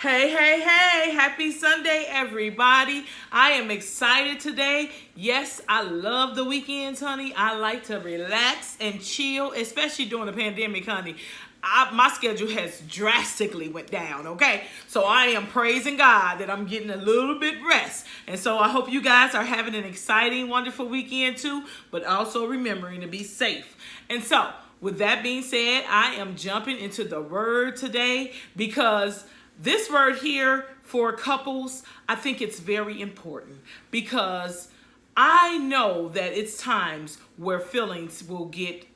Hey, hey, hey, happy Sunday, everybody. I am excited today. Yes, I love the weekends, honey. I like to relax and chill, especially during the pandemic, honey. My schedule has drastically went down, okay? So I am praising God that I'm getting a little bit rest. And so I hope you guys are having an exciting, wonderful weekend too, but also remembering to be safe. And so, with that being said, I am jumping into the word today because this word here for couples, I think it's very important because I know that it's times where feelings will get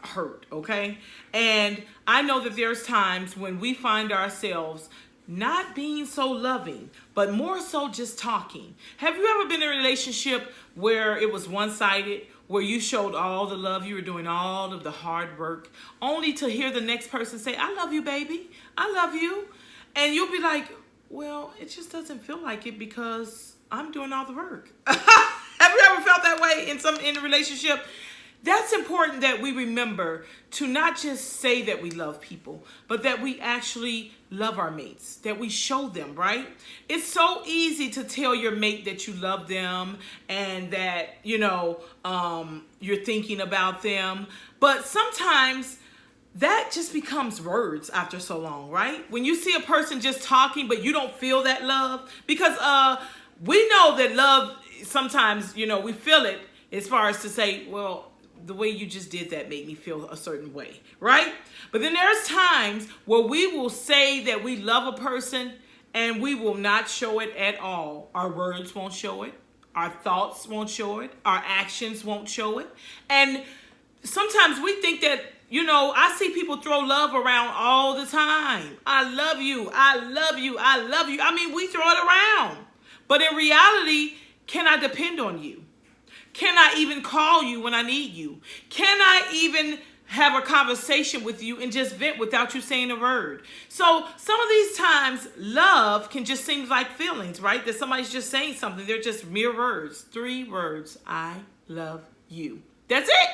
hurt, okay? And I know that there's times when we find ourselves not being so loving, but more so just talking. Have you ever been in a relationship where it was one-sided, where you showed all the love, you were doing all of the hard work, only to hear the next person say, "I love you, baby. I love you." And you'll be like, well, it just doesn't feel like it because I'm doing all the work. Have you ever felt that way in a relationship? That's important that we remember to not just say that we love people, but that we actually love our mates, that we show them, right? It's so easy to tell your mate that you love them and that, you're thinking about them. But sometimes that just becomes words after so long, right? When you see a person just talking, but you don't feel that love, because we know that love, sometimes, we feel it as far as to say, well, the way you just did that made me feel a certain way, right? But then there's times where we will say that we love a person and we will not show it at all. Our words won't show it. Our thoughts won't show it. Our actions won't show it. And sometimes we think that, I see people throw love around all the time. I love you. I love you. I love you. I mean, we throw it around. But in reality, can I depend on you? Can I even call you when I need you? Can I even have a conversation with you and just vent without you saying a word? So some of these times, love can just seem like feelings, right? That somebody's just saying something. They're just mere words. 3 words. I love you. That's it.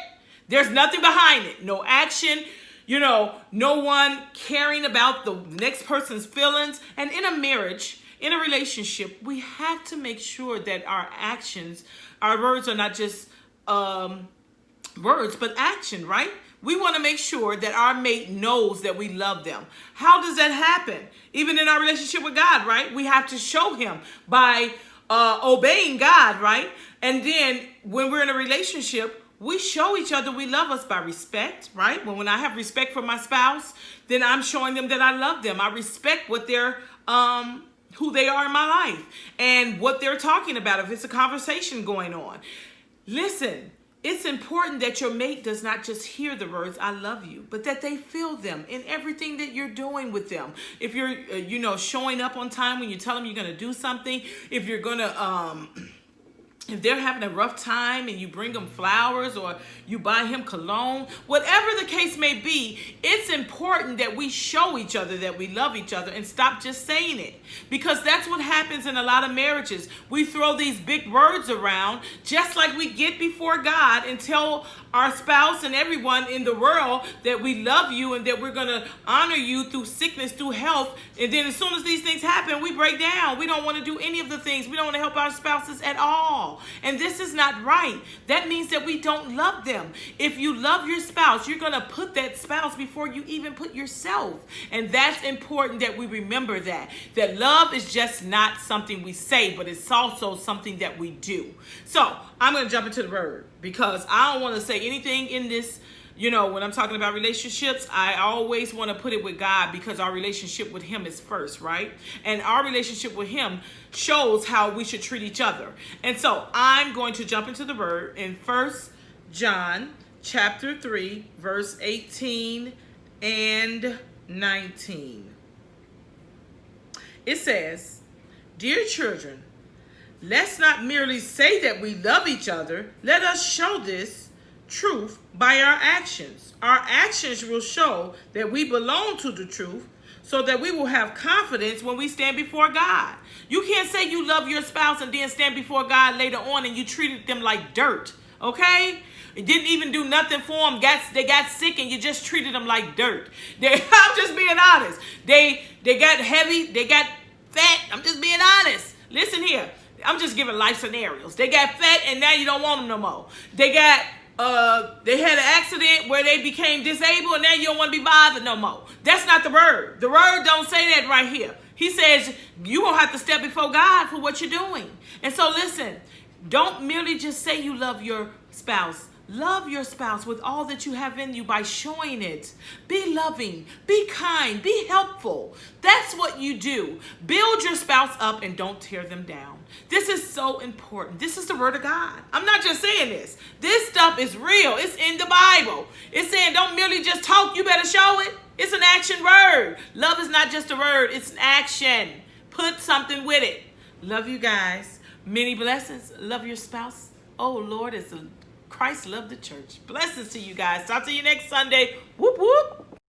There's nothing behind it. No action, no one caring about the next person's feelings. And in a marriage, in a relationship, we have to make sure that our actions, our words are not just words, but action, right? We want to make sure that our mate knows that we love them. How does that happen? Even in our relationship with God, right? We have to show him by obeying God, right? And then when we're in a relationship, we show each other we love us by respect, right? When I have respect for my spouse, then I'm showing them that I love them. I respect what they're, who they are in my life and what they're talking about if it's a conversation going on. Listen, it's important that your mate does not just hear the words, I love you, but that they feel them in everything that you're doing with them. If you're, showing up on time when you tell them you're going to do something, if you're going to, if they're having a rough time and you bring them flowers or you buy him cologne, whatever the case may be, it's important that we show each other that we love each other and stop just saying it. Because that's what happens in a lot of marriages. We throw these big words around just like we get before God and tell our spouse and everyone in the world that we love you and that we're going to honor you through sickness, through health. And then as soon as these things happen, we break down. We don't want to do any of the things. We don't want to help our spouses at all. And this is not right. That means that we don't love them. If you love your spouse, you're going to put that spouse before you even put yourself. And that's important that we remember that love is just not something we say, but it's also something that we do. So I'm going to jump into the word because I don't want to say anything in this. When I'm talking about relationships, I always want to put it with God because our relationship with him is first, right? And our relationship with him shows how we should treat each other. And so I'm going to jump into the word in 1 John chapter 3, verse 18 and 19. It says, "Dear children, let's not merely say that we love each other. Let us show this truth by our actions. Our actions will show that we belong to the truth so that we will have confidence when we stand before God." You can't say you love your spouse and then stand before God later on and you treated them like dirt. Okay? It didn't even do nothing for them. They got sick and you just treated them like dirt. I'm just being honest. They got heavy. They got fat. I'm just being honest. Listen here. I'm just giving life scenarios. They got fat and now you don't want them no more. They had an accident where they became disabled and now you don't want to be bothered no more. That's not the word. The word don't say that right here. He says you won't have to step before God for what you're doing. And so listen, don't merely just say you love your spouse. Love your spouse with all that you have in you by showing it. Be loving, be kind, be helpful. That's what you do. Build your spouse up and don't tear them down. This is so important. This is the word of God. I'm not just saying this. This stuff is real. It's in the Bible. It's saying don't merely just talk, you better show it. It's an action word. Love is not just a word, it's an action. Put something with it. Love you guys. Many blessings. Love your spouse. Oh Lord, Christ loved the church. Blessings to you guys. Talk to you next Sunday. Whoop, whoop.